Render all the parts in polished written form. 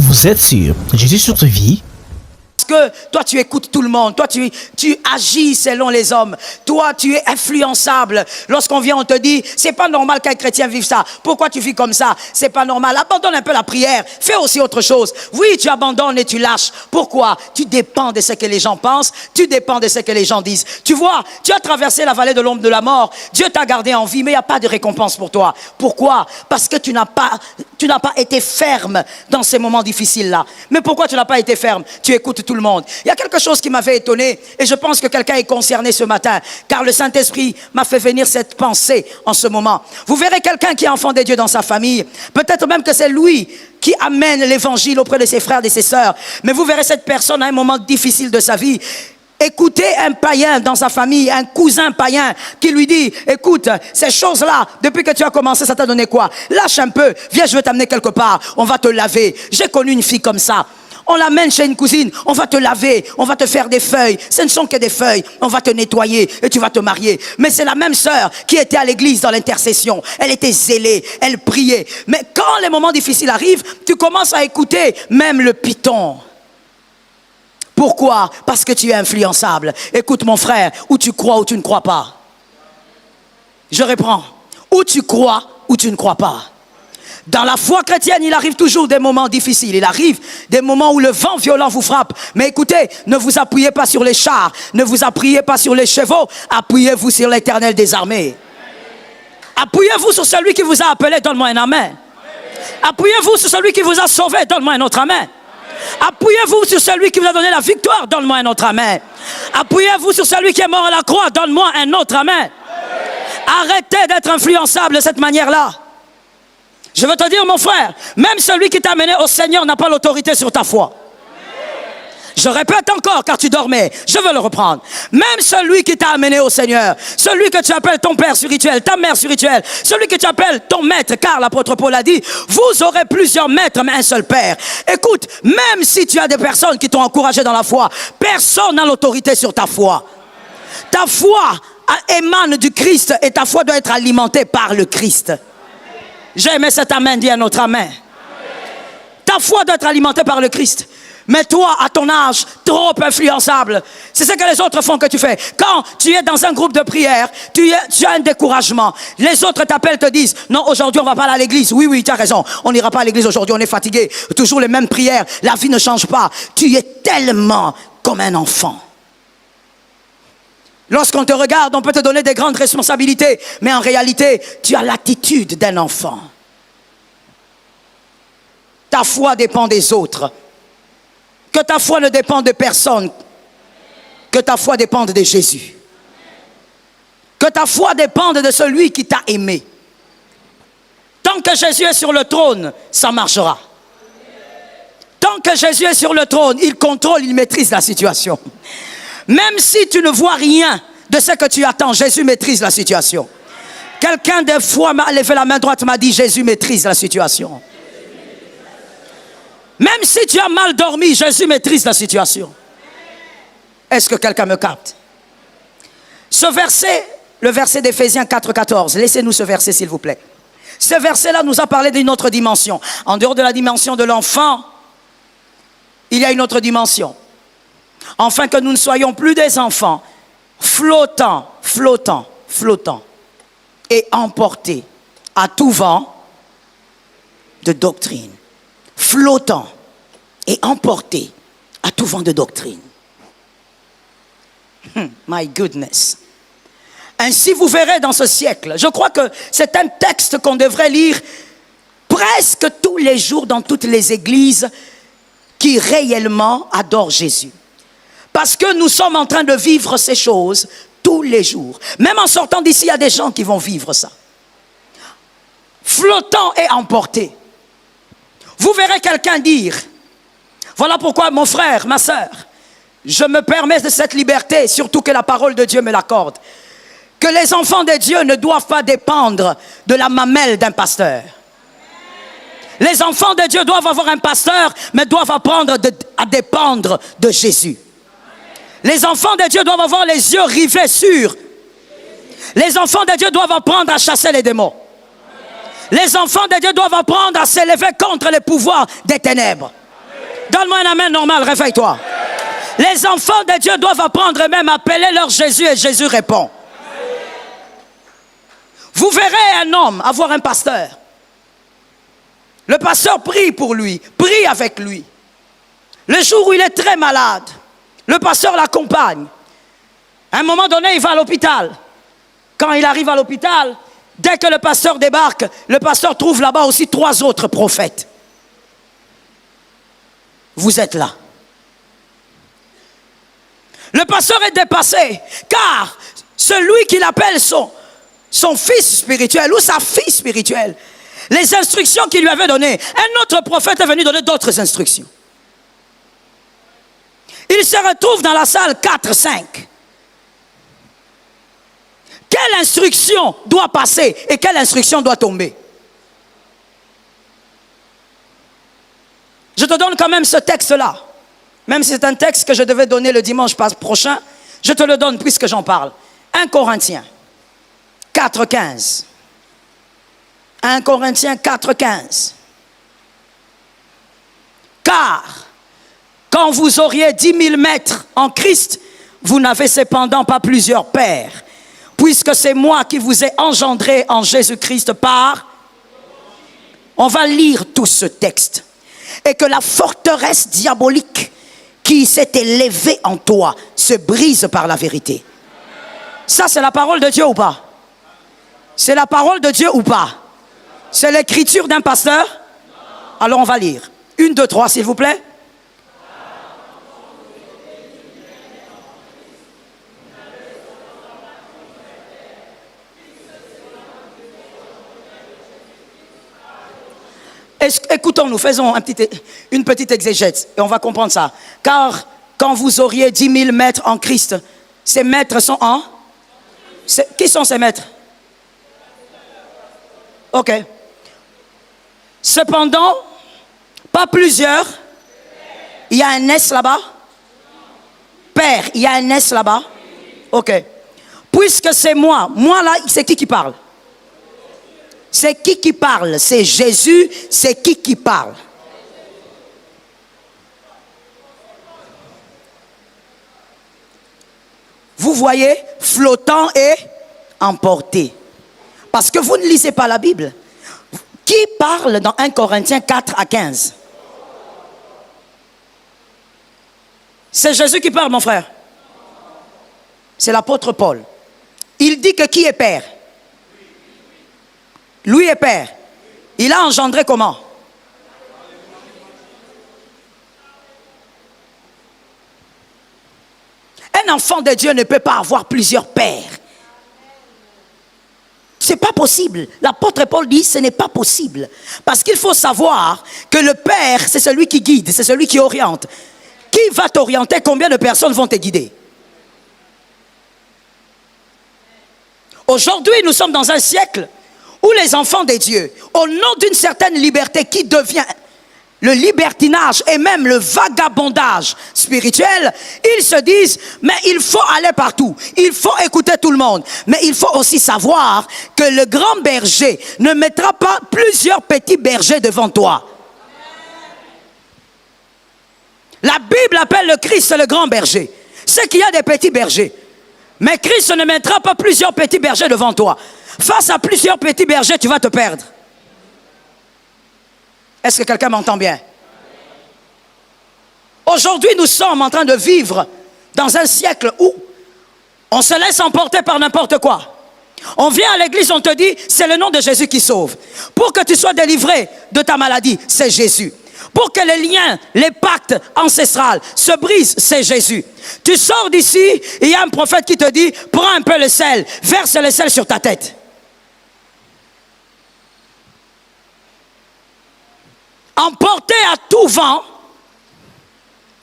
Vous êtes sûr, Jésus sur ta vie? Que toi tu écoutes tout le monde, toi tu agis selon les hommes, toi tu es influençable. Lorsqu'on vient on te dit c'est pas normal qu'un chrétien vive ça, pourquoi tu vis comme ça, c'est pas normal, abandonne un peu la prière, fais aussi autre chose. Oui, tu abandonnes et tu lâches. Pourquoi? Tu dépends de ce que les gens pensent, tu dépends de ce que les gens disent. Tu vois, tu as traversé la vallée de l'ombre de la mort, Dieu t'a gardé en vie mais il n'y a pas de récompense pour toi. Pourquoi? Parce que tu n'as pas été ferme dans ces moments difficiles là. Mais pourquoi tu n'as pas été ferme? Tu écoutes tout le monde. Il y a quelque chose qui m'avait étonné et je pense que quelqu'un est concerné ce matin car le Saint-Esprit m'a fait venir cette pensée en ce moment. Vous verrez quelqu'un qui est enfant de Dieu dans sa famille, peut-être même que c'est lui qui amène l'évangile auprès de ses frères et de ses sœurs, mais vous verrez cette personne à un moment difficile de sa vie écouter un païen dans sa famille, un cousin païen qui lui dit écoute, ces choses-là, depuis que tu as commencé, ça t'a donné quoi? Lâche un peu, viens, je vais t'amener quelque part, on va te laver. J'ai connu une fille comme ça. On l'amène chez une cousine, on va te laver, on va te faire des feuilles. Ce ne sont que des feuilles, on va te nettoyer et tu vas te marier. Mais c'est la même sœur qui était à l'église dans l'intercession. Elle était zélée, elle priait. Mais quand les moments difficiles arrivent, tu commences à écouter même le python. Pourquoi? Parce que tu es influençable. Écoute mon frère, ou tu crois ou tu ne crois pas. Je reprends. Ou tu crois ou tu ne crois pas. Dans la foi chrétienne, il arrive toujours des moments difficiles. Il arrive des moments où le vent violent vous frappe. Mais écoutez, ne vous appuyez pas sur les chars. Ne vous appuyez pas sur les chevaux. Appuyez-vous sur l'Éternel des armées. Appuyez-vous sur celui qui vous a appelé. Donne-moi un amen. Appuyez-vous sur celui qui vous a sauvé. Donne-moi un autre amen. Appuyez-vous sur celui qui vous a donné la victoire. Donne-moi un autre amen. Appuyez-vous sur celui qui est mort à la croix. Donne-moi un autre amen. Arrêtez d'être influençable de cette manière-là. Je veux te dire mon frère, même celui qui t'a amené au Seigneur n'a pas l'autorité sur ta foi. Je répète encore car tu dormais, je veux le reprendre. Même celui qui t'a amené au Seigneur, celui que tu appelles ton père spirituel, ta mère spirituelle, celui que tu appelles ton maître, car l'apôtre Paul a dit, vous aurez plusieurs maîtres mais un seul père. Écoute, même si tu as des personnes qui t'ont encouragé dans la foi, personne n'a l'autorité sur ta foi. Ta foi émane du Christ et ta foi doit être alimentée par le Christ. J'ai aimé cet amen, dis un autre amen. Ta foi doit être alimentée par le Christ. Mais toi, à ton âge, trop influençable, c'est ce que les autres font que tu fais. Quand tu es dans un groupe de prière, tu as un découragement. Les autres t'appellent, te disent, non, aujourd'hui on va pas aller à l'église. Oui, tu as raison, on n'ira pas à l'église aujourd'hui, on est fatigué. Toujours les mêmes prières, la vie ne change pas. Tu es tellement comme un enfant. Lorsqu'on te regarde, on peut te donner des grandes responsabilités, mais en réalité, tu as l'attitude d'un enfant. Ta foi dépend des autres. Que ta foi ne dépende de personne. Que ta foi dépende de Jésus. Que ta foi dépende de celui qui t'a aimé. Tant que Jésus est sur le trône, ça marchera. Tant que Jésus est sur le trône, il contrôle, il maîtrise la situation. Même si tu ne vois rien de ce que tu attends, Jésus maîtrise la situation. Quelqu'un des fois m'a levé la main droite, m'a dit Jésus maîtrise la situation. Même si tu as mal dormi, Jésus maîtrise la situation. Est-ce que quelqu'un me capte? Ce verset, le verset d'Éphésiens 4,14, laissez-nous ce verset s'il vous plaît. Ce verset-là nous a parlé d'une autre dimension. En dehors de la dimension de l'enfant, il y a une autre dimension. Afin que nous ne soyons plus des enfants, flottants et emportés à tout vent de doctrine. Flottants et emportés à tout vent de doctrine. My goodness. Ainsi vous verrez dans ce siècle, je crois que c'est un texte qu'on devrait lire presque tous les jours dans toutes les églises qui réellement adorent Jésus. Parce que nous sommes en train de vivre ces choses tous les jours. Même en sortant d'ici, il y a des gens qui vont vivre ça. Flottant et emporté. Vous verrez quelqu'un dire, voilà pourquoi mon frère, ma sœur, je me permets de cette liberté, surtout que la parole de Dieu me l'accorde, que les enfants de Dieu ne doivent pas dépendre de la mamelle d'un pasteur. Les enfants de Dieu doivent avoir un pasteur, mais doivent apprendre à dépendre de Jésus. Les enfants de Dieu doivent avoir les yeux rivés sur. Les enfants de Dieu doivent apprendre à chasser les démons. Les enfants de Dieu doivent apprendre à s'élever contre les pouvoirs des ténèbres. Donne-moi un amen normal, réveille-toi. Les enfants de Dieu doivent apprendre même à appeler leur Jésus et Jésus répond. Vous verrez un homme avoir un pasteur. Le pasteur prie pour lui, prie avec lui. Le jour où il est très malade, le pasteur l'accompagne. À un moment donné, il va à l'hôpital. Quand il arrive à l'hôpital, dès que le pasteur débarque, le pasteur trouve là-bas aussi 3 autres prophètes. Vous êtes là. Le pasteur est dépassé, car celui qu'il appelle son fils spirituel ou sa fille spirituelle, les instructions qu'il lui avait données, un autre prophète est venu donner d'autres instructions. Il se retrouve dans la salle 4-5. Quelle instruction doit passer et quelle instruction doit tomber? Je te donne quand même ce texte-là. Même si c'est un texte que je devais donner le dimanche prochain, je te le donne puisque j'en parle. 1 Corinthiens 4,15. 1 Corinthiens 4,15. Car, quand vous auriez 10 000 maîtres en Christ, vous n'avez cependant pas plusieurs pères, puisque c'est moi qui vous ai engendré en Jésus-Christ par... On va lire tout ce texte. Et que la forteresse diabolique qui s'est élevée en toi se brise par la vérité. Ça, c'est la parole de Dieu ou pas? C'est la parole de Dieu ou pas? C'est l'écriture d'un pasteur? Alors on va lire. 1, 2, 3, s'il vous plaît. Écoutons-nous, faisons une petite exégèse et on va comprendre ça. Car quand vous auriez 10 000 maîtres en Christ, ces maîtres sont en... Qui sont ces maîtres? Ok. Cependant, pas plusieurs. Il y a un S là-bas? Père, il y a un S là-bas? Ok. Puisque c'est moi là, c'est qui parle? C'est qui parle? C'est Jésus, c'est qui parle? Vous voyez, flottant et emporté. Parce que vous ne lisez pas la Bible. Qui parle dans 1 Corinthiens 4 à 15? C'est Jésus qui parle, mon frère. C'est l'apôtre Paul. Il dit que qui est père? Lui est père. Il a engendré comment? Un enfant de Dieu ne peut pas avoir plusieurs pères. C'est pas possible. L'apôtre Paul dit ce n'est pas possible. Parce qu'il faut savoir que le père, c'est celui qui guide, c'est celui qui oriente. Qui va t'orienter? Combien de personnes vont te guider? Aujourd'hui, nous sommes dans un siècle où les enfants de Dieu, au nom d'une certaine liberté qui devient le libertinage et même le vagabondage spirituel, ils se disent, mais il faut aller partout, il faut écouter tout le monde. Mais il faut aussi savoir que le grand berger ne mettra pas plusieurs petits bergers devant toi. La Bible appelle le Christ le grand berger. C'est qu'il y a des petits bergers. Mais Christ ne mettra pas plusieurs petits bergers devant toi. Face à plusieurs petits bergers, tu vas te perdre. Est-ce que quelqu'un m'entend bien? Aujourd'hui, nous sommes en train de vivre dans un siècle où on se laisse emporter par n'importe quoi. On vient à l'église, on te dit, c'est le nom de Jésus qui sauve. Pour que tu sois délivré de ta maladie, c'est Jésus. Pour que les liens, les pactes ancestrales se brisent, c'est Jésus. Tu sors d'ici, il y a un prophète qui te dit, prends un peu le sel, verse le sel sur ta tête. Emporté à tout vent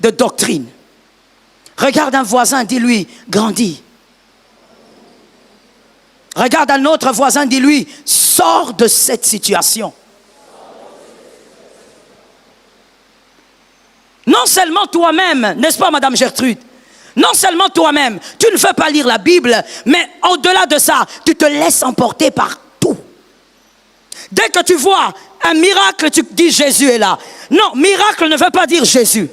de doctrine. Regarde un voisin, dis-lui, grandis. Regarde un autre voisin, dis-lui, sors de cette situation. Non seulement toi-même, n'est-ce pas, Madame Gertrude? Non seulement toi-même, tu ne veux pas lire la Bible, mais au-delà de ça, tu te laisses emporter par tout. Dès que tu vois un miracle, tu dis Jésus est là. Non, miracle ne veut pas dire Jésus.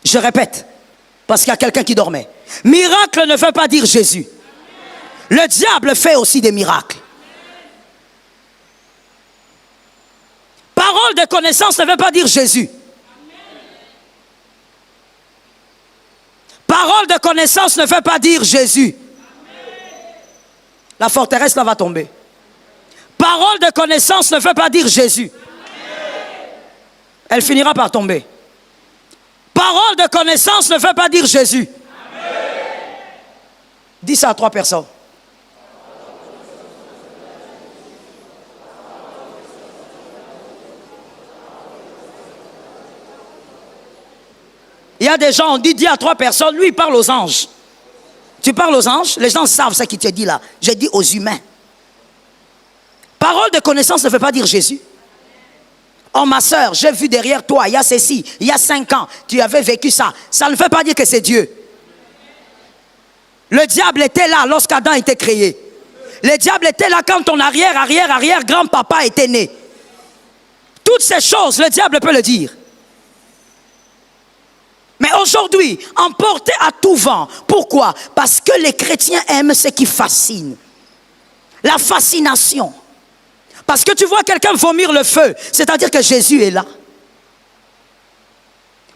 Je répète, parce qu'il y a quelqu'un qui dormait. Miracle ne veut pas dire Jésus. Le diable fait aussi des miracles. Parole de connaissance ne veut pas dire Jésus. Parole de connaissance ne veut pas dire Jésus. La forteresse là va tomber. Parole de connaissance ne veut pas dire Jésus. Elle finira par tomber. Parole de connaissance ne veut pas dire Jésus. Dis ça à 3 personnes. Il y a des gens, on dit à 3 personnes, lui il parle aux anges. Tu parles aux anges, les gens savent ce qu'il te dit là. J'ai dit aux humains. Parole de connaissance ne veut pas dire Jésus. Oh ma soeur, j'ai vu derrière toi, il y a ceci, il y a 5 ans, tu avais vécu ça. Ça ne veut pas dire que c'est Dieu. Le diable était là lorsqu'Adam était créé. Le diable était là quand ton arrière grand-papa était né. Toutes ces choses, le diable peut le dire. Mais aujourd'hui, emporté à tout vent. Pourquoi? Parce que les chrétiens aiment ce qui fascine. La fascination. Parce que tu vois quelqu'un vomir le feu, c'est-à-dire que Jésus est là.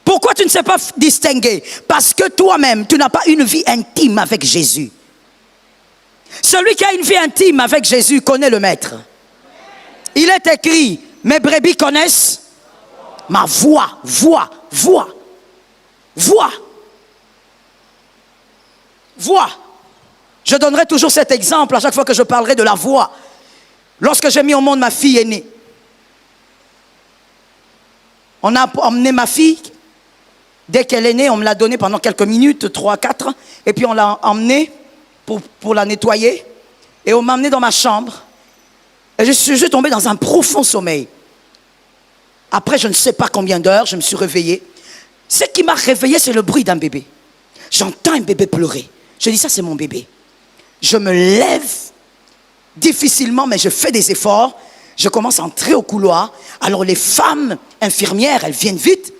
Pourquoi tu ne sais pas distinguer? Parce que toi-même, tu n'as pas une vie intime avec Jésus. Celui qui a une vie intime avec Jésus connaît le Maître. Il est écrit, mes brebis connaissent ma voix, voix. Je donnerai toujours cet exemple à chaque fois que je parlerai de la voix. Lorsque j'ai mis au monde ma fille aînée, on a emmené ma fille. Dès qu'elle est née, on me l'a donnée pendant quelques minutes, 3, 4. Et puis on l'a emmenée pour la nettoyer. Et on m'a emmenée dans ma chambre. Et je suis tombé dans un profond sommeil. Après, je ne sais pas combien d'heures, je me suis réveillé. Ce qui m'a réveillé, c'est le bruit d'un bébé. J'entends un bébé pleurer. Je dis, ça c'est mon bébé. Je me lève difficilement, mais je fais des efforts. Je commence à entrer au couloir. Alors les femmes infirmières, elles viennent vite.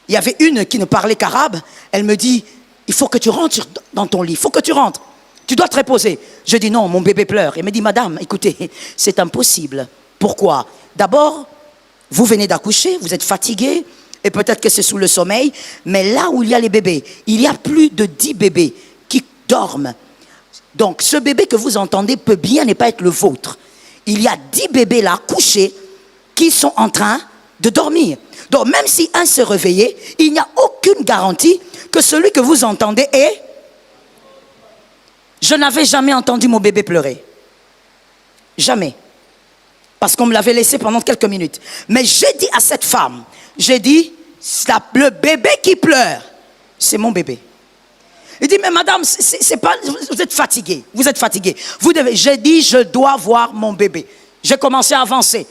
Il y avait une qui ne parlait qu'arabe. Elle me dit, il faut que tu rentres dans ton lit. Il faut que tu rentres. Tu dois te reposer. Je dis, non, mon bébé pleure. Elle me dit, madame, écoutez, c'est impossible. Pourquoi? D'abord, vous venez d'accoucher, vous êtes fatiguée. Et peut-être que c'est sous le sommeil. Mais là où il y a les bébés, il y a plus de 10 bébés qui dorment. Donc, ce bébé que vous entendez peut bien ne pas être le vôtre. Il y a 10 bébés là, couchés, qui sont en train de dormir. Donc, même si un se réveillait, il n'y a aucune garantie que celui que vous entendez est... Je n'avais jamais entendu mon bébé pleurer. Jamais. Parce qu'on me l'avait laissé pendant quelques minutes. Mais j'ai dit à cette femme, j'ai dit, le bébé qui pleure, c'est mon bébé. Il dit, mais madame, c'est pas, vous êtes fatiguée, vous êtes fatiguée. J'ai dit, je dois voir mon bébé. J'ai commencé à avancer.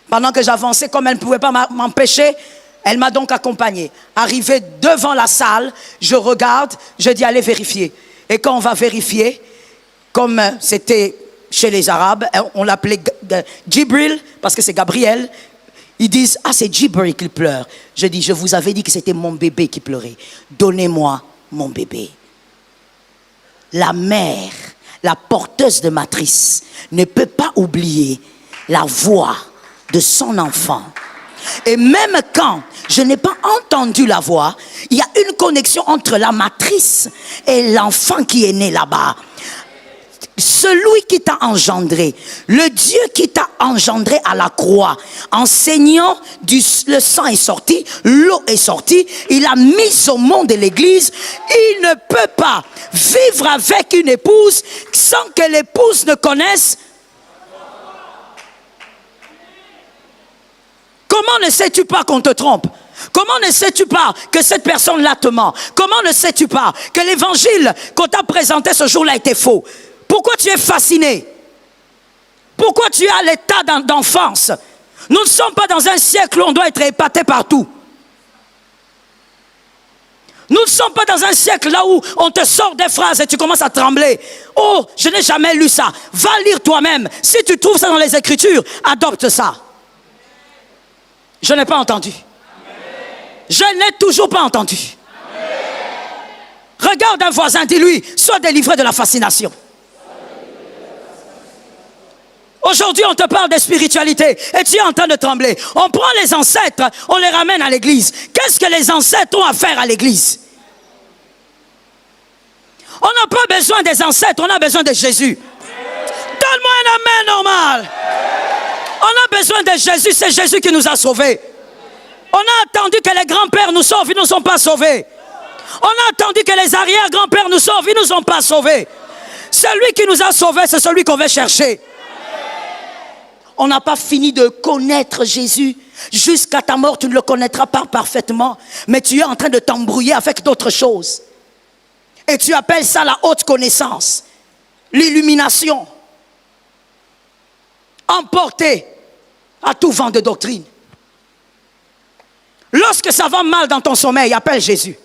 Pendant que j'avançais, comme elle ne pouvait pas m'empêcher, elle m'a donc accompagné. Arrivé devant la salle, je regarde, je dis, allez vérifier. Et quand on va vérifier, comme c'était chez les Arabes, on l'appelait Jibril, parce que c'est Gabriel. Ils disent, ah c'est Jibril qui pleure. Je dis, je vous avais dit que c'était mon bébé qui pleurait. Donnez-moi mon bébé. La mère, la porteuse de matrice, ne peut pas oublier la voix de son enfant. Et même quand je n'ai pas entendu la voix, il y a une connexion entre la matrice et l'enfant qui est né là-bas. Celui qui t'a engendré, le Dieu qui t'a engendré à la croix, en saignant, le sang est sorti, l'eau est sortie, il a mis au monde l'église. Il ne peut pas vivre avec une épouse sans que l'épouse ne connaisse. Comment ne sais-tu pas qu'on te trompe? Comment ne sais-tu pas que cette personne-là te ment? Comment ne sais-tu pas que l'évangile qu'on t'a présenté ce jour-là était faux? Pourquoi tu es fasciné? Pourquoi tu as l'état d'enfance? Nous ne sommes pas dans un siècle où on doit être épaté partout. Nous ne sommes pas dans un siècle là où on te sort des phrases et tu commences à trembler. Oh, je n'ai jamais lu ça. Va lire toi-même. Si tu trouves ça dans les Écritures, adopte ça. Je n'ai pas entendu. Je n'ai toujours pas entendu. Regarde un voisin, dis-lui, sois délivré de la fascination. Aujourd'hui, on te parle de spiritualité et tu es en train de trembler. On prend les ancêtres, on les ramène à l'église. Qu'est-ce que les ancêtres ont à faire à l'église? On n'a pas besoin des ancêtres, on a besoin de Jésus. Donne-moi un amen normal. On a besoin de Jésus, c'est Jésus qui nous a sauvés. On a attendu que les grands-pères nous sauvent, ils ne nous ont pas sauvés. On a attendu que les arrière-grands-pères nous sauvent, ils ne nous ont pas sauvés. Celui qui nous a sauvés, c'est celui qu'on veut chercher. On n'a pas fini de connaître Jésus. Jusqu'à ta mort, tu ne le connaîtras pas parfaitement. Mais tu es en train de t'embrouiller avec d'autres choses. Et tu appelles ça la haute connaissance. L'illumination. Emporté à tout vent de doctrine. Lorsque ça va mal dans ton sommeil, appelle Jésus.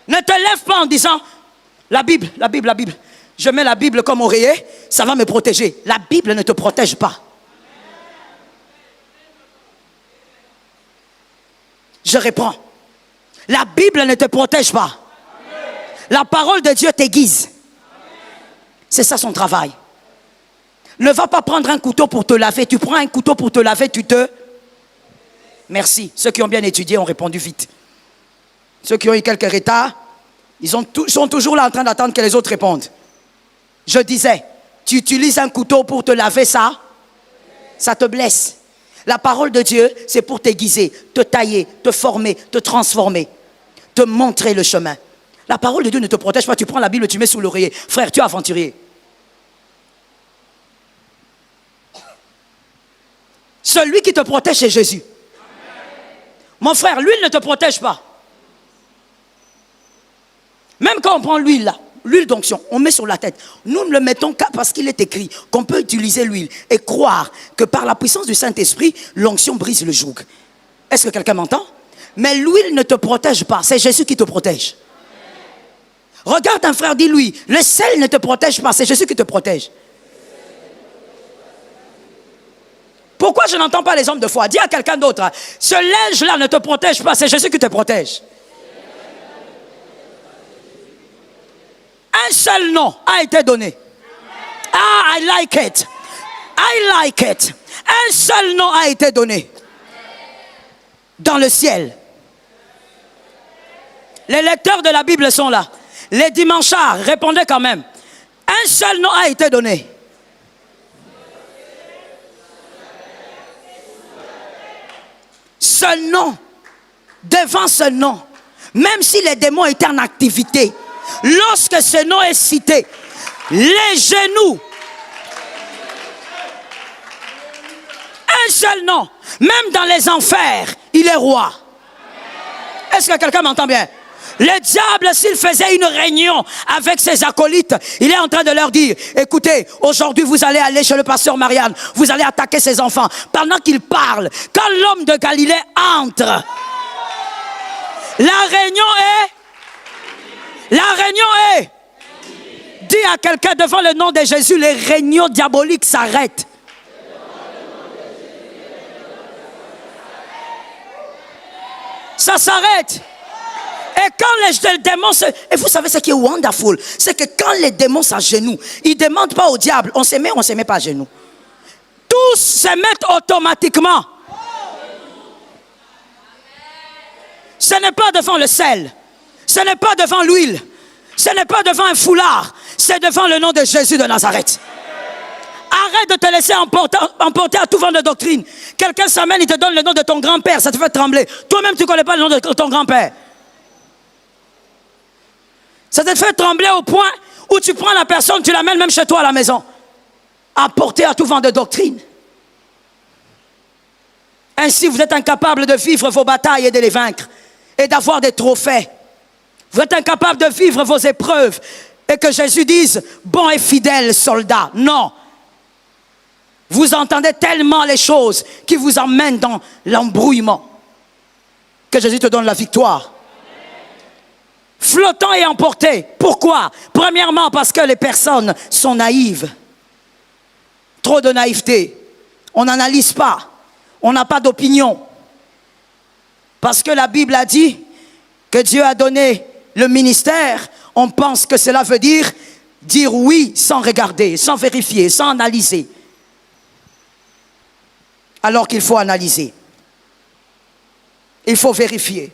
Ne te lève pas en disant, la Bible. Je mets la Bible comme oreiller, ça va me protéger. La Bible ne te protège pas. Je reprends. La Bible ne te protège pas. La parole de Dieu t'aiguise. C'est ça son travail. Ne va pas prendre un couteau pour te laver. Tu prends un couteau pour te laver, tu te... Merci. Ceux qui ont bien étudié ont répondu vite. Ceux qui ont eu quelques retards, ils sont toujours là en train d'attendre que les autres répondent. Je disais, tu utilises un couteau pour te laver ça te blesse. La parole de Dieu, c'est pour t'aiguiser, te tailler, te former, te transformer, te montrer le chemin. La parole de Dieu ne te protège pas, tu prends la Bible, tu mets sous l'oreiller. Frère, tu es aventurier. Celui qui te protège, c'est Jésus. Mon frère, l'huile ne te protège pas. Même quand on prend l'huile là, l'huile d'onction, on met sur la tête. Nous ne le mettons qu'à parce qu'il est écrit qu'on peut utiliser l'huile et croire que par la puissance du Saint-Esprit, l'onction brise le joug. Est-ce que quelqu'un m'entend? Mais l'huile ne te protège pas, c'est Jésus qui te protège. Regarde un frère, dis-lui, le sel ne te protège pas, c'est Jésus qui te protège. Pourquoi je n'entends pas les hommes de foi? Dis à quelqu'un d'autre, ce linge-là ne te protège pas, c'est Jésus qui te protège. Un seul nom a été donné. Ah, I like it. I like it. Un seul nom a été donné. Dans le ciel. Les lecteurs de la Bible sont là. Les dimanchards répondaient quand même. Un seul nom a été donné. Ce nom, devant ce nom, même si les démons étaient en activité, lorsque ce nom est cité, les genoux, un seul nom, même dans les enfers, il est roi. Est-ce que quelqu'un m'entend bien? Le diable, s'il faisait une réunion avec ses acolytes, il est en train de leur dire, écoutez, aujourd'hui vous allez aller chez le pasteur Marianne, vous allez attaquer ses enfants. Pendant qu'il parle, quand l'homme de Galilée entre, la réunion est, dis à quelqu'un devant le nom de Jésus, les réunions diaboliques s'arrêtent. Ça s'arrête. Et quand les démons et vous savez ce qui est wonderful, c'est que quand les démons s'agenouillent, ils ne demandent pas au diable, on se met pas à genoux. Tous se mettent automatiquement. Ce n'est pas devant le sel, ce n'est pas devant l'huile, ce n'est pas devant un foulard, c'est devant le nom de Jésus de Nazareth. Arrête de te laisser emporter à tout vent de doctrine. Quelqu'un s'amène, il te donne le nom de ton grand-père, ça te fait trembler. Toi-même, tu ne connais pas le nom de ton grand-père. Ça te fait trembler au point où tu prends la personne, tu l'amènes même chez toi à la maison. Emporté à tout vent de doctrine. Ainsi, vous êtes incapable de vivre vos batailles et de les vaincre. Et d'avoir des trophées. Vous êtes incapable de vivre vos épreuves. Et que Jésus dise, bon et fidèle soldat. Non. Vous entendez tellement les choses qui vous emmènent dans l'embrouillement. Que Jésus te donne la victoire. flottant et emporté. Pourquoi? Premièrement, parce que les personnes sont naïves. Trop de naïveté. On n'analyse pas. On n'a pas d'opinion. Parce que la Bible a dit que Dieu a donné le ministère. On pense que cela veut dire oui sans regarder, sans vérifier, sans analyser. Alors qu'il faut analyser. Il faut vérifier.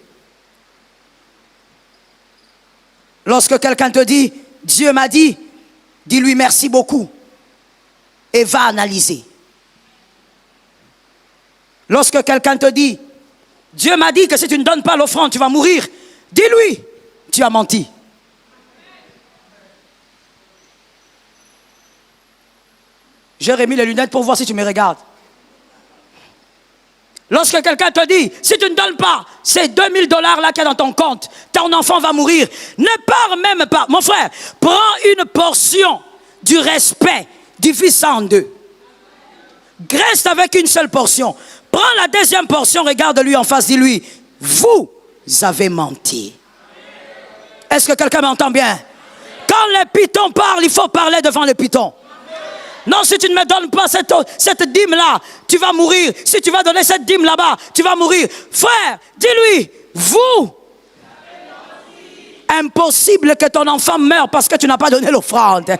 Lorsque quelqu'un te dit, Dieu m'a dit, dis-lui merci beaucoup. Et va analyser. Lorsque quelqu'un te dit, Dieu m'a dit que si tu ne donnes pas l'offrande, tu vas mourir, dis-lui, tu as menti. J'ai remis les lunettes pour voir si tu me regardes. Lorsque quelqu'un te dit, si tu ne donnes pas ces 2000 $ là qu'il y a dans ton compte, ton enfant va mourir. Ne pars même pas. Mon frère, prends une portion du respect, divise ça en deux. Reste avec une seule portion. Prends la deuxième portion, regarde-lui en face, dis-lui, vous avez menti. Est-ce que quelqu'un m'entend bien? Quand les pitons parlent, il faut parler devant les pitons. Non, si tu ne me donnes pas cette dîme-là, tu vas mourir. Si tu vas donner cette dîme là-bas, tu vas mourir. Frère, dis-lui, vous, impossible que ton enfant meure parce que tu n'as pas donné l'offrande.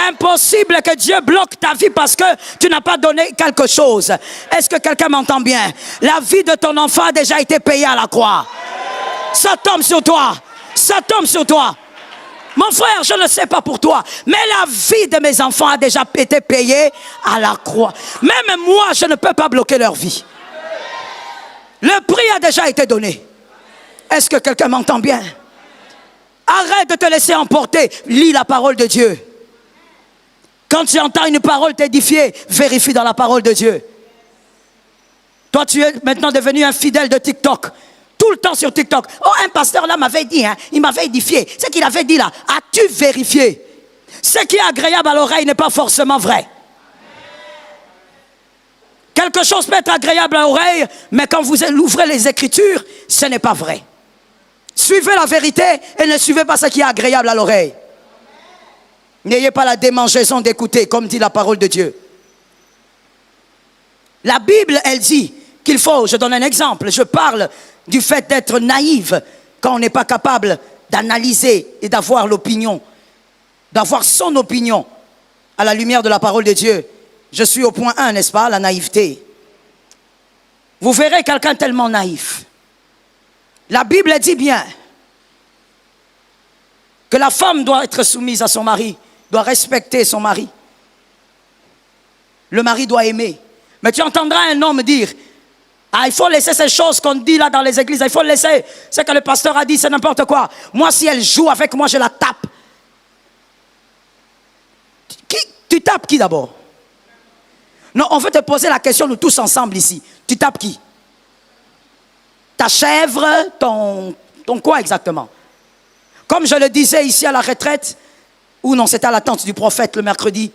Impossible que Dieu bloque ta vie parce que tu n'as pas donné quelque chose. Est-ce que quelqu'un m'entend bien? La vie de ton enfant a déjà été payée à la croix. Ça tombe sur toi. Ça tombe sur toi. Mon frère, je ne sais pas pour toi, mais la vie de mes enfants a déjà été payée à la croix. Même moi, je ne peux pas bloquer leur vie. Le prix a déjà été donné. Est-ce que quelqu'un m'entend bien? Arrête de te laisser emporter. Lis la parole de Dieu. Quand tu entends une parole t'édifier, vérifie dans la parole de Dieu. Toi, tu es maintenant devenu un fidèle de TikTok. Tout le temps sur TikTok. Oh, un pasteur là m'avait dit, il m'avait édifié. Ce qu'il avait dit là, as-tu vérifié? Ce qui est agréable à l'oreille n'est pas forcément vrai. Quelque chose peut être agréable à l'oreille, mais quand vous ouvrez les Écritures, ce n'est pas vrai. Suivez la vérité et ne suivez pas ce qui est agréable à l'oreille. N'ayez pas la démangeaison d'écouter, comme dit la parole de Dieu. La Bible, elle dit qu'il faut, je donne un exemple, je parle du fait d'être naïf quand on n'est pas capable d'analyser et d'avoir l'opinion, d'avoir son opinion à la lumière de la parole de Dieu. Je suis au point 1, n'est-ce pas, la naïveté. Vous verrez quelqu'un tellement naïf. La Bible dit bien que la femme doit être soumise à son mari, doit respecter son mari. Le mari doit aimer. Mais tu entendras un homme dire, ah, il faut laisser ces choses qu'on dit là dans les églises, il faut laisser. Ce que le pasteur a dit, c'est n'importe quoi. Moi, si elle joue avec moi, je la tape. Tu tapes qui d'abord? Non, on veut te poser la question, nous tous ensemble ici. Tu tapes qui? Ta chèvre, ton quoi exactement? Comme je le disais ici à la retraite, ou non, c'était à la tente du prophète le mercredi.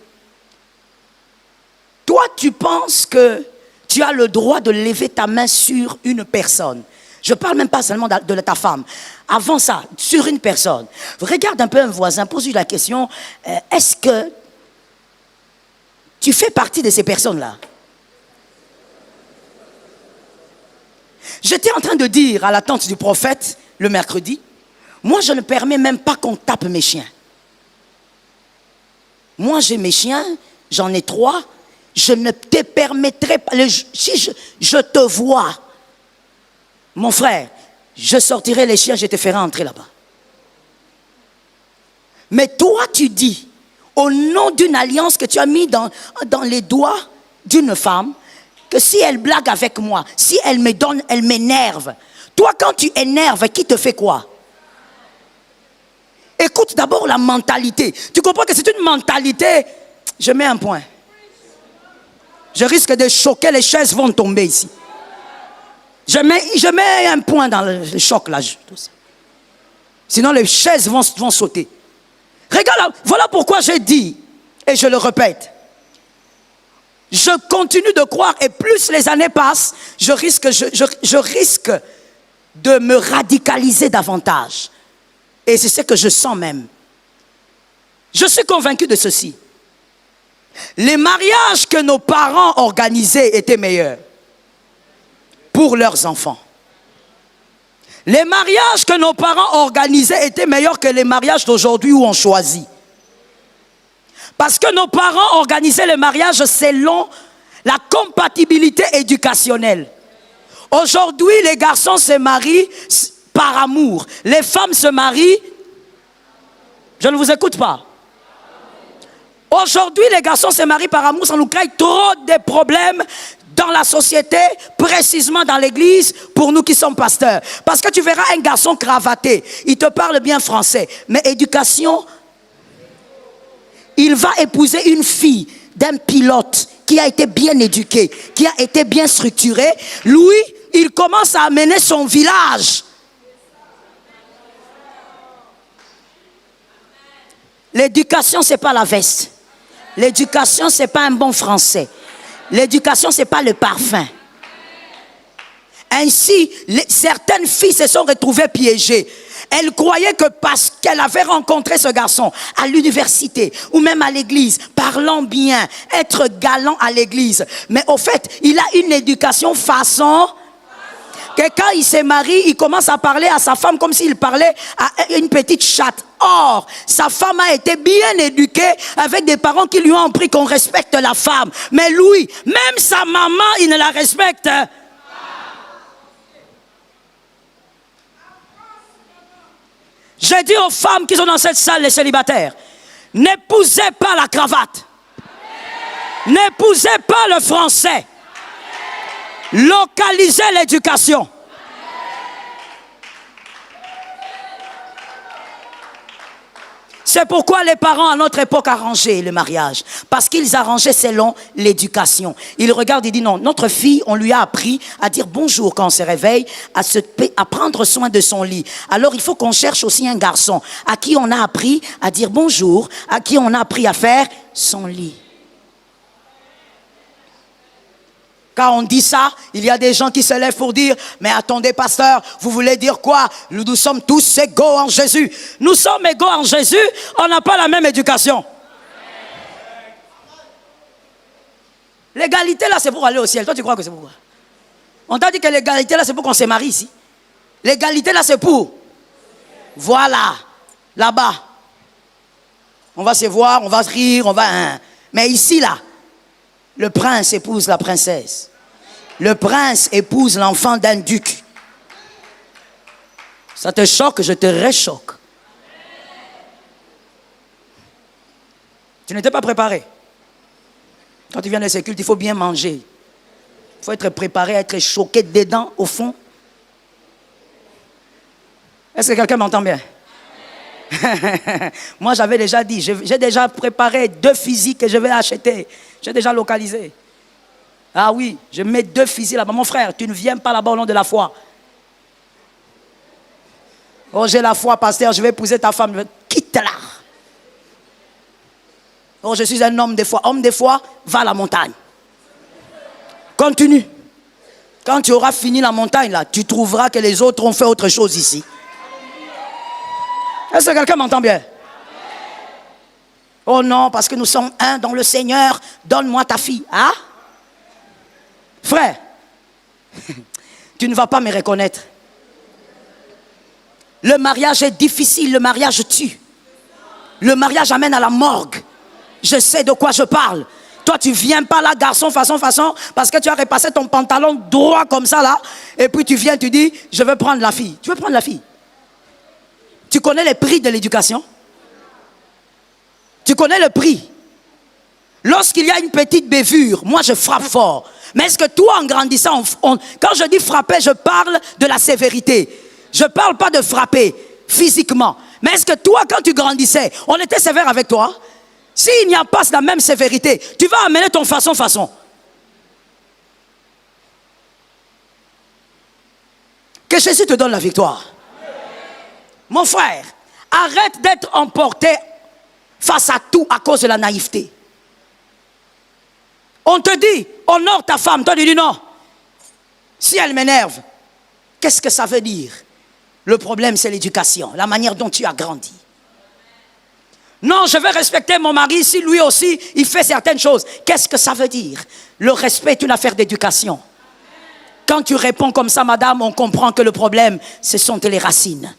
Toi, tu penses que tu as le droit de lever ta main sur une personne. Je ne parle même pas seulement de ta femme. Avant ça, sur une personne. Regarde un peu un voisin, pose-lui la question, est-ce que tu fais partie de ces personnes-là? J'étais en train de dire à la tente du prophète le mercredi, moi je ne permets même pas qu'on tape mes chiens. Moi j'ai mes chiens, j'en ai 3. Je ne te permettrai pas, si je te vois, mon frère, je sortirai les chiens, je te ferai entrer là-bas. Mais toi, tu dis, au nom d'une alliance que tu as mis dans les doigts d'une femme, que si elle blague avec moi, si elle me donne, elle m'énerve. Toi, quand tu énerves, qui te fait quoi? Écoute d'abord la mentalité. Tu comprends que c'est une mentalité, je mets un point. Je risque de choquer, les chaises vont tomber ici. Je mets un point dans le choc là. Tout ça. Sinon les chaises vont sauter. Regarde, voilà pourquoi j'ai dit, et je le répète, je continue de croire, et plus les années passent, je risque de me radicaliser davantage. Et c'est ce que je sens même. Je suis convaincu de ceci. Les mariages que nos parents organisaient étaient meilleurs pour leurs enfants. Les mariages que nos parents organisaient étaient meilleurs que les mariages d'aujourd'hui où on choisit. Parce que nos parents organisaient les mariages selon la compatibilité éducationnelle. Aujourd'hui, les garçons se marient par amour. Les femmes se marient... Je ne vous écoute pas. Aujourd'hui, les garçons se marient par amour. Ça nous crée trop de problèmes dans la société, précisément dans l'église, pour nous qui sommes pasteurs. Parce que tu verras un garçon cravaté. Il te parle bien français. Mais éducation... Il va épouser une fille d'un pilote qui a été bien éduqué, qui a été bien structuré. Lui, il commence à amener son village. L'éducation, ce n'est pas la veste. L'éducation, ce n'est pas un bon français. L'éducation, ce n'est pas le parfum. Ainsi, certaines filles se sont retrouvées piégées. Elles croyaient que parce qu'elle avait rencontré ce garçon à l'université ou même à l'église, parlant bien, être galant à l'église. Mais au fait, il a une éducation façon que quand il se marie, il commence à parler à sa femme comme s'il parlait à une petite chatte. Or, sa femme a été bien éduquée avec des parents qui lui ont appris qu'on respecte la femme. Mais lui, même sa maman, il ne la respecte. J'ai dit aux femmes qui sont dans cette salle, les célibataires, n'épousez pas la cravate. N'épousez pas le français. Localisez l'éducation. C'est pourquoi les parents à notre époque arrangeaient le mariage. Parce qu'ils arrangeaient selon l'éducation. Ils regardent et disent non, notre fille, on lui a appris à dire bonjour quand on se réveille, à prendre soin de son lit. Alors il faut qu'on cherche aussi un garçon à qui on a appris à dire bonjour, à qui on a appris à faire son lit. Quand on dit ça, il y a des gens qui se lèvent pour dire « Mais attendez, pasteur, vous voulez dire quoi? Nous sommes tous égaux en Jésus. » Nous sommes égaux en Jésus, on n'a pas la même éducation. L'égalité là, c'est pour aller au ciel. Toi, tu crois que c'est pourquoi? On t'a dit que l'égalité là, c'est pour qu'on se marie ici. L'égalité là, c'est pour... Voilà, là-bas. On va se voir, on va rire, on va... Mais ici là, le prince épouse la princesse. Le prince épouse l'enfant d'un duc. Ça te choque, je te réchoque. Tu n'étais pas préparé. Quand tu viens de ces cultes, il faut bien manger. Il faut être préparé, être choqué dedans, au fond. Est-ce que quelqu'un m'entend bien? Moi, j'avais déjà dit, j'ai déjà préparé 2 fusils que je vais acheter. J'ai déjà localisé. Ah oui, je mets 2 fusils là-bas. Mon frère, tu ne viens pas là-bas au nom de la foi. Oh, j'ai la foi, pasteur, je vais épouser ta femme. Quitte-la. Oh, je suis un homme de foi. Homme de foi, va à la montagne. Continue. Quand tu auras fini la montagne, là, tu trouveras que les autres ont fait autre chose ici. Est-ce que quelqu'un m'entend bien? Oh non, parce que nous sommes un dans le Seigneur, donne-moi ta fille. Hein? Frère, tu ne vas pas me reconnaître. Le mariage est difficile, le mariage tue. Le mariage amène à la morgue. Je sais de quoi je parle. Toi, tu viens pas là, garçon, façon, parce que tu as repassé ton pantalon droit comme ça là, et puis tu viens, tu dis, je veux prendre la fille. Tu veux prendre la fille? Tu connais les prix de l'éducation? Tu connais le prix? Lorsqu'il y a une petite bévure, moi je frappe fort. Mais est-ce que toi, en grandissant, quand je dis frapper, je parle de la sévérité. Je ne parle pas de frapper physiquement. Mais est-ce que toi, quand tu grandissais, on était sévère avec toi? S'il n'y a pas la même sévérité, tu vas amener ton façon. Que Jésus te donne la victoire. Mon frère, arrête d'être emporté face à tout à cause de la naïveté. On te dit, honore ta femme. Toi, tu dis non. Si elle m'énerve, qu'est-ce que ça veut dire? Le problème, c'est l'éducation, la manière dont tu as grandi. Non, je vais respecter mon mari si lui aussi, il fait certaines choses. Qu'est-ce que ça veut dire? Le respect est une affaire d'éducation. Quand tu réponds comme ça, madame, on comprend que le problème, ce sont les racines.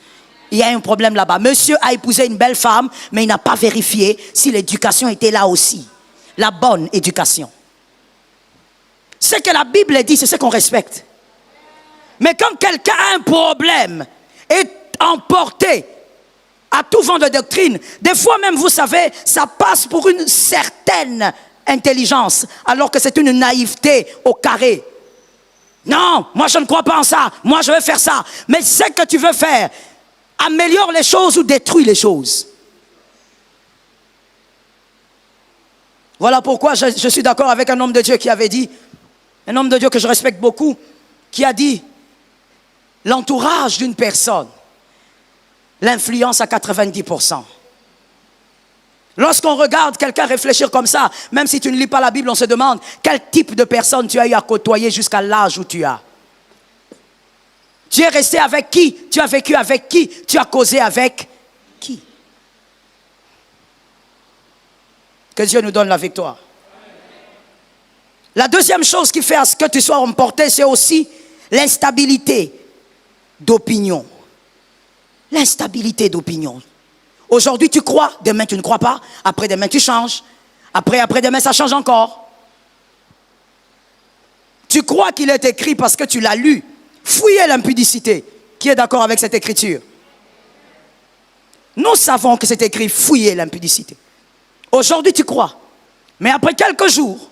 Il y a un problème là-bas. Monsieur a épousé une belle femme, mais il n'a pas vérifié si l'éducation était là aussi. La bonne éducation. Ce que la Bible dit, c'est ce qu'on respecte. Mais quand quelqu'un a un problème, est emporté à tout vent de doctrine, des fois même, vous savez, ça passe pour une certaine intelligence, alors que c'est une naïveté au carré. Non, moi je ne crois pas en ça, moi je vais faire ça. Mais ce que tu veux faire, améliore les choses ou détruis les choses. Voilà pourquoi je suis d'accord avec un homme de Dieu qui avait dit, un homme de Dieu que je respecte beaucoup, qui a dit, l'entourage d'une personne l'influence à 90%. Lorsqu'on regarde quelqu'un réfléchir comme ça, même si tu ne lis pas la Bible, on se demande quel type de personne tu as eu à côtoyer jusqu'à l'âge où tu as. Tu es resté avec qui? Tu as vécu avec qui? Tu as causé avec qui? Que Dieu nous donne la victoire. La deuxième chose qui fait à ce que tu sois emporté, c'est aussi l'instabilité d'opinion. L'instabilité d'opinion. Aujourd'hui, tu crois, demain, tu ne crois pas. Après, demain, tu changes. Après, demain, ça change encore. Tu crois qu'il est écrit parce que tu l'as lu. Fouillez l'impudicité. Qui est d'accord avec cette écriture? Nous savons que c'est écrit, fouillez l'impudicité. Aujourd'hui, tu crois. Mais après quelques jours,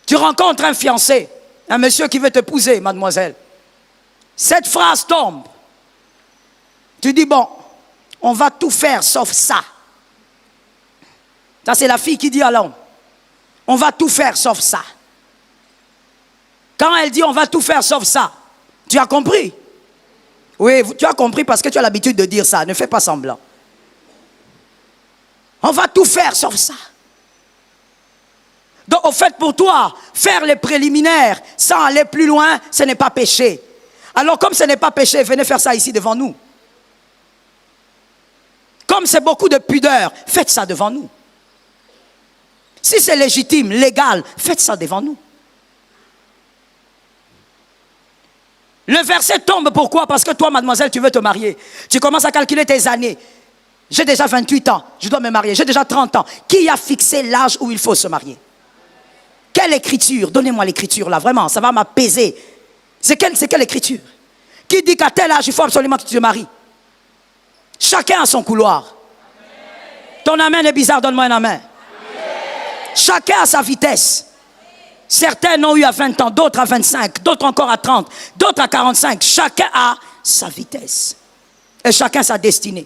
tu rencontres un fiancé, un monsieur qui veut t'épouser, mademoiselle. Cette phrase tombe. Tu dis, bon, on va tout faire sauf ça. Ça, c'est la fille qui dit à l'homme. On va tout faire sauf ça. Quand elle dit on va tout faire sauf ça, tu as compris? Oui, tu as compris parce que tu as l'habitude de dire ça. Ne fais pas semblant. On va tout faire sauf ça. Donc, au fait, pour toi, faire les préliminaires sans aller plus loin, ce n'est pas péché. Alors, comme ce n'est pas péché, venez faire ça ici devant nous. Comme c'est beaucoup de pudeur, faites ça devant nous. Si c'est légitime, légal, faites ça devant nous. Le verset tombe, pourquoi? Parce que toi, mademoiselle, tu veux te marier. Tu commences à calculer tes années. J'ai déjà 28 ans, je dois me marier. J'ai déjà 30 ans. Qui a fixé l'âge où il faut se marier? Quelle écriture? Donnez-moi l'écriture là, vraiment, ça va m'apaiser. C'est quelle écriture? Qui dit qu'à tel âge, il faut absolument que tu te maries? Chacun a son couloir. Ton amen est bizarre, donne-moi un amen. Chacun a sa vitesse. Certains l'ont eu à 20 ans, d'autres à 25, d'autres encore à 30, d'autres à 45. Chacun a sa vitesse. Et chacun sa destinée.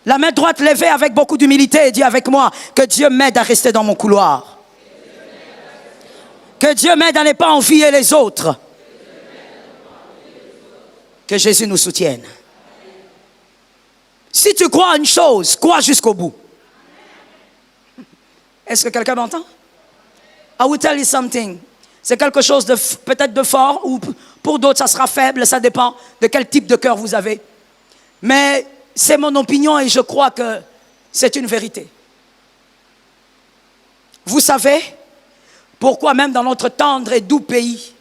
La main droite levée avec beaucoup d'humilité et dis avec moi que Dieu m'aide à rester dans mon couloir. Que Dieu m'aide à ne pas envier les autres. Que Jésus nous soutienne. Si tu crois à une chose, crois jusqu'au bout. Est-ce que quelqu'un m'entend? I will tell you something. C'est quelque chose de peut-être de fort ou pour d'autres ça sera faible, ça dépend de quel type de cœur vous avez. Mais c'est mon opinion et je crois que c'est une vérité. Vous savez pourquoi même dans notre tendre et doux pays,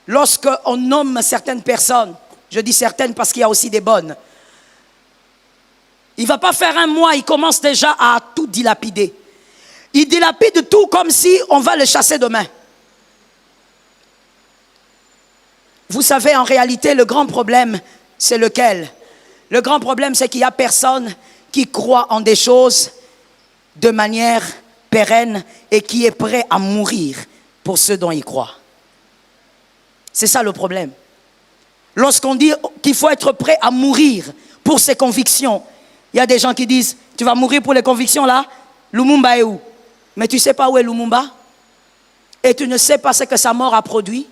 lorsqu'on nomme certaines personnes, je dis certaines parce qu'il y a aussi des bonnes, il ne va pas faire un mois, il commence déjà à tout dilapider. Il dilapide tout comme si on va le chasser demain. Vous savez, en réalité, le grand problème, c'est lequel? Le grand problème, c'est qu'il n'y a personne qui croit en des choses de manière pérenne et qui est prêt à mourir pour ceux dont il croit. C'est ça le problème. Lorsqu'on dit qu'il faut être prêt à mourir pour ses convictions, il y a des gens qui disent, tu vas mourir pour les convictions là? Lumumba est où? Mais tu ne sais pas où est Lumumba? Et tu ne sais pas ce que sa mort a produit?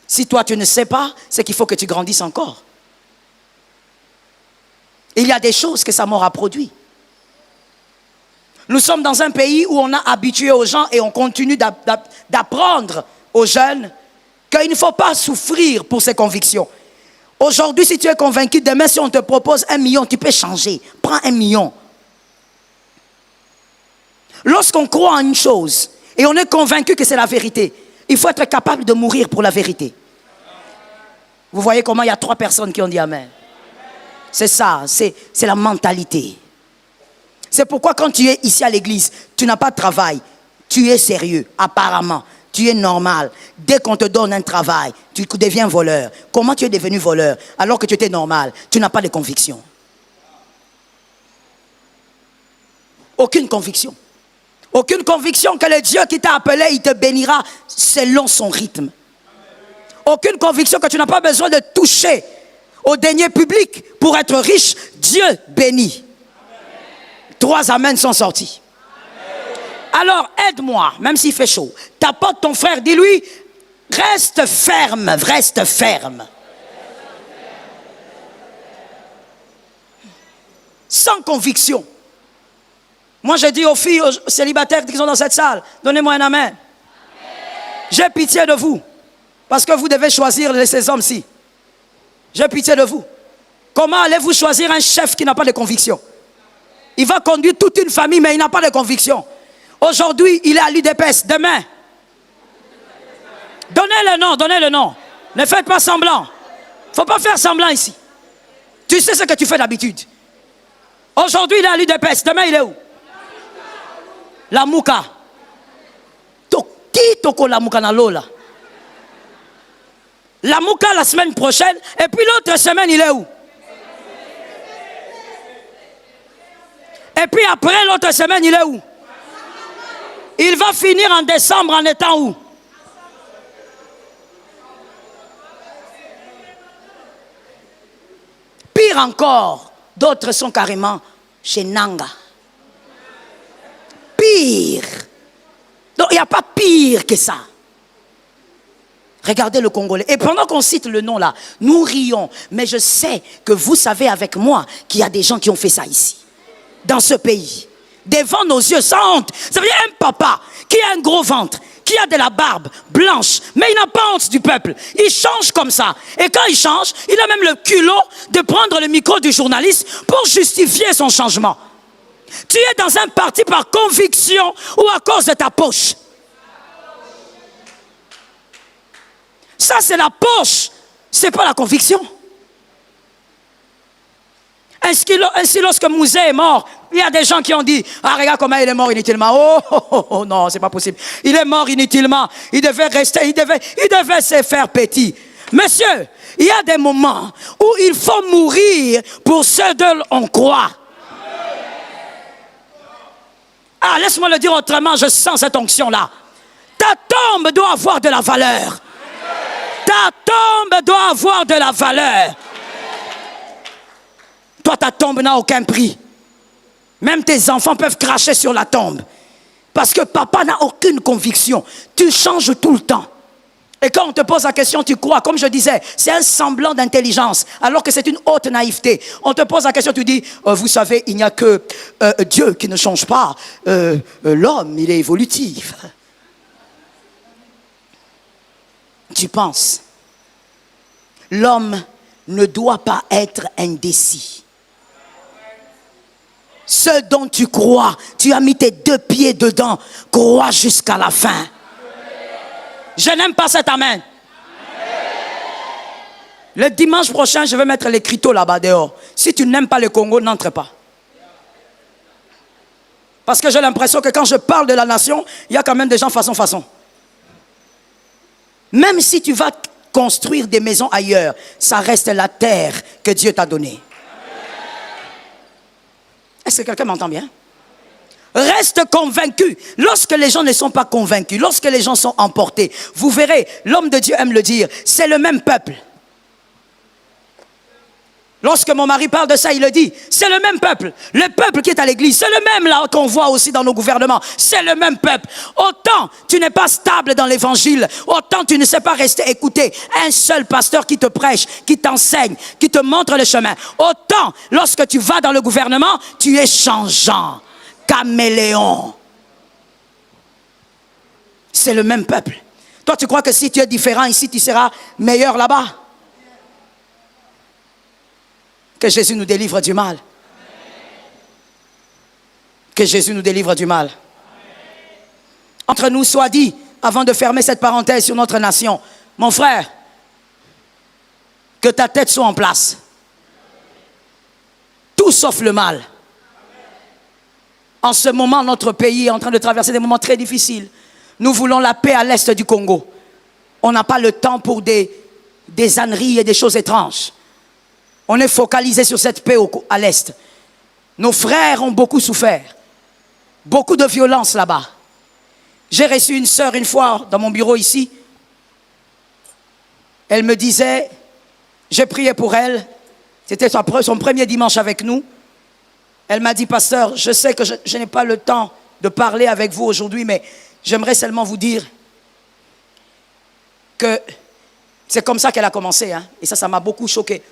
Si toi tu ne sais pas, c'est qu'il faut que tu grandisses encore. Il y a des choses que sa mort a produit. Nous sommes dans un pays où on a habitué aux gens et on continue d'apprendre aux jeunes qu'il ne faut pas souffrir pour ses convictions. Aujourd'hui, si tu es convaincu, demain, si on te propose 1 million, tu peux changer. Prends 1 million. Lorsqu'on croit en une chose et on est convaincu que c'est la vérité, il faut être capable de mourir pour la vérité. Vous voyez comment il y a 3 personnes qui ont dit Amen. C'est ça, c'est la mentalité. C'est pourquoi quand tu es ici à l'église, tu n'as pas de travail, tu es sérieux, apparemment, tu es normal. Dès qu'on te donne un travail, tu deviens voleur. Comment tu es devenu voleur alors que tu étais normal? Tu n'as pas de conviction. Aucune conviction. Aucune conviction que le Dieu qui t'a appelé, il te bénira selon son rythme. Aucune conviction que tu n'as pas besoin de toucher au denier public pour être riche. Dieu bénit. 3 amens sont sortis. Alors aide-moi, même s'il fait chaud. T'apportes ton frère, dis-lui, reste ferme, reste ferme. Sans conviction. Moi, je dis aux filles, aux célibataires qui sont dans cette salle, donnez-moi un amen. J'ai pitié de vous. Parce que vous devez choisir ces hommes-ci. J'ai pitié de vous. Comment allez-vous choisir un chef qui n'a pas de conviction? Il va conduire toute une famille, mais il n'a pas de conviction. Aujourd'hui, il est à l'UDPS. Demain, donnez le nom, donnez le nom. Ne faites pas semblant. Il ne faut pas faire semblant ici. Tu sais ce que tu fais d'habitude. Aujourd'hui, il est à l'UDPS. Demain, il est où? La Mouka. Qui toko la Mouka na lola? La Mouka la semaine prochaine. Et puis l'autre semaine, il est où? Et puis après l'autre semaine, il est où? Il va finir en décembre en étant où? Pire encore, d'autres sont carrément chez Nanga. Pire. Donc il n'y a pas pire que ça. Regardez le Congolais. Et pendant qu'on cite le nom là, nous rions. Mais je sais que vous savez avec moi qu'il y a des gens qui ont fait ça ici. Dans ce pays. Devant nos yeux, sans honte. Ça veut dire un papa qui a un gros ventre, qui a de la barbe blanche, mais il n'a pas honte du peuple. Il change comme ça. Et quand il change, il a même le culot de prendre le micro du journaliste pour justifier son changement. Tu es dans un parti par conviction ou à cause de ta poche. Ça, c'est la poche. C'est pas la conviction. Ainsi, lorsque Mouzé est mort, il y a des gens qui ont dit, ah, regarde comment il est mort inutilement. Oh, non, c'est pas possible. Il est mort inutilement. Il devait rester, il devait se faire petit. Monsieur, il y a des moments où il faut mourir pour ceux dont on croit. Ah, laisse-moi le dire autrement, je sens cette onction-là. Ta tombe doit avoir de la valeur. Ta tombe doit avoir de la valeur. Toi, ta tombe n'a aucun prix. Même tes enfants peuvent cracher sur la tombe. Parce que papa n'a aucune conviction. Tu changes tout le temps. Et quand on te pose la question, tu crois, comme je disais, c'est un semblant d'intelligence, alors que c'est une haute naïveté. On te pose la question, tu dis, vous savez, il n'y a que Dieu qui ne change pas. L'homme, il est évolutif. Tu penses. L'homme ne doit pas être indécis. Ce dont tu crois, tu as mis tes 2 pieds dedans, crois jusqu'à la fin. Je n'aime pas cet amen. Le dimanche prochain, je vais mettre les criteaux là-bas dehors. Si tu n'aimes pas le Congo, n'entre pas. Parce que j'ai l'impression que quand je parle de la nation, il y a quand même des gens façon. Même si tu vas construire des maisons ailleurs, ça reste la terre que Dieu t'a donnée. Est-ce que quelqu'un m'entend bien? Reste convaincu. Lorsque les gens ne sont pas convaincus, lorsque les gens sont emportés, vous verrez, l'homme de Dieu aime le dire, c'est le même peuple. Lorsque mon mari parle de ça, il le dit, c'est le même peuple. Le peuple qui est à l'église, c'est le même là qu'on voit aussi dans nos gouvernements. C'est le même peuple. Autant tu n'es pas stable dans l'évangile, autant tu ne sais pas rester écouter un seul pasteur qui te prêche, qui t'enseigne, qui te montre le chemin. Autant lorsque tu vas dans le gouvernement, tu es changeant, caméléon. C'est le même peuple. Toi, tu crois que si tu es différent ici, tu seras meilleur là-bas? Que Jésus nous délivre du mal. Que Jésus nous délivre du mal. Entre nous soit dit, avant de fermer cette parenthèse sur notre nation, mon frère, que ta tête soit en place. Tout sauf le mal. En ce moment, notre pays est en train de traverser des moments très difficiles. Nous voulons la paix à l'est du Congo. On n'a pas le temps pour des âneries et des choses étranges. On est focalisé sur cette paix à l'est. Nos frères ont beaucoup souffert. Beaucoup de violence là-bas. J'ai reçu une sœur une fois dans mon bureau ici. Elle me disait, j'ai prié pour elle. C'était son premier dimanche avec nous. Elle m'a dit, pasteur, je sais que je n'ai pas le temps de parler avec vous aujourd'hui, mais j'aimerais seulement vous dire que c'est comme ça qu'elle a commencé. Hein, et ça m'a beaucoup choqué.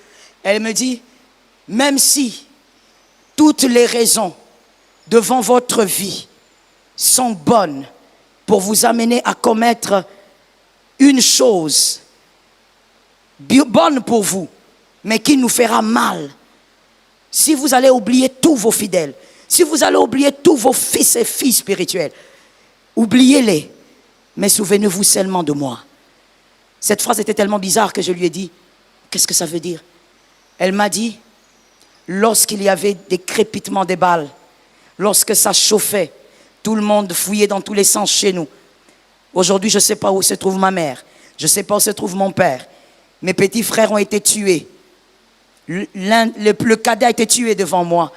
Elle me dit, même si toutes les raisons devant votre vie sont bonnes pour vous amener à commettre une chose bonne pour vous, mais qui nous fera mal, si vous allez oublier tous vos fidèles, si vous allez oublier tous vos fils et filles spirituels, oubliez-les, mais souvenez-vous seulement de moi. Cette phrase était tellement bizarre que je lui ai dit, qu'est-ce que ça veut dire? Elle m'a dit, lorsqu'il y avait des crépitements des balles, lorsque ça chauffait, tout le monde fouillait dans tous les sens chez nous. Aujourd'hui, je ne sais pas où se trouve ma mère, je ne sais pas où se trouve mon père. Mes petits frères ont été tués. Le cadet a été tué devant moi.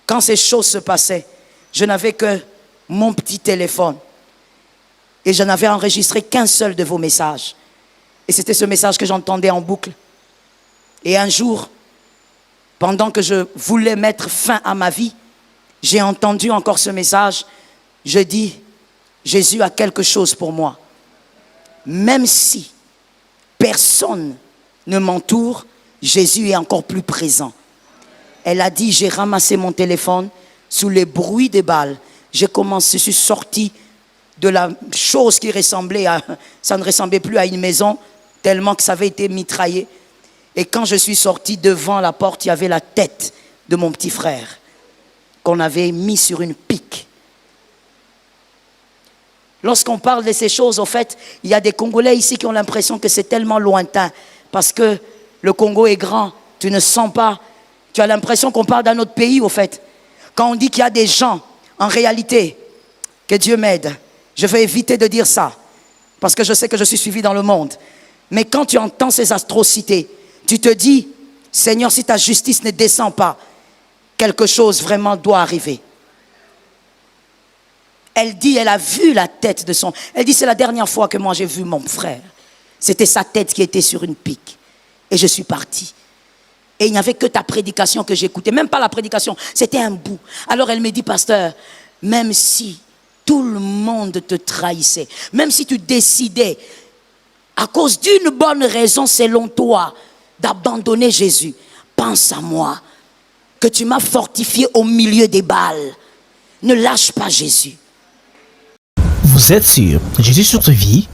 Quand ces choses se passaient, je n'avais que mon petit téléphone. Et je n'avais enregistré qu'un seul de vos messages. Et c'était ce message que j'entendais en boucle. Et un jour, pendant que je voulais mettre fin à ma vie, j'ai entendu encore ce message. Je dis, Jésus a quelque chose pour moi. Même si personne ne m'entoure, Jésus est encore plus présent. Elle a dit, j'ai ramassé mon téléphone sous les bruits des balles. Je suis sorti de la chose qui ressemblait à... Ça ne ressemblait plus à une maison, tellement que ça avait été mitraillé. Et quand je suis sorti devant la porte, il y avait la tête de mon petit frère qu'on avait mis sur une pique. Lorsqu'on parle de ces choses, au fait, il y a des Congolais ici qui ont l'impression que c'est tellement lointain parce que le Congo est grand, tu ne sens pas, tu as l'impression qu'on parle d'un autre pays, au fait. Quand on dit qu'il y a des gens, en réalité, que Dieu m'aide, je vais éviter de dire ça parce que je sais que je suis suivi dans le monde. Mais quand tu entends ces atrocités, tu te dis, Seigneur, si ta justice ne descend pas, quelque chose vraiment doit arriver. Elle dit, elle a vu la tête de son... Elle dit, c'est la dernière fois que moi j'ai vu mon frère. C'était sa tête qui était sur une pique. Et je suis parti. Et il n'y avait que ta prédication que j'écoutais. Même pas la prédication, c'était un bout. Alors elle me dit, pasteur, même si tout le monde te trahissait, même si tu décidais, à cause d'une bonne raison selon toi, d'abandonner Jésus, pense à moi, que tu m'as fortifié au milieu des balles. Ne lâche pas Jésus. Vous êtes sur Jésus sur ta vie?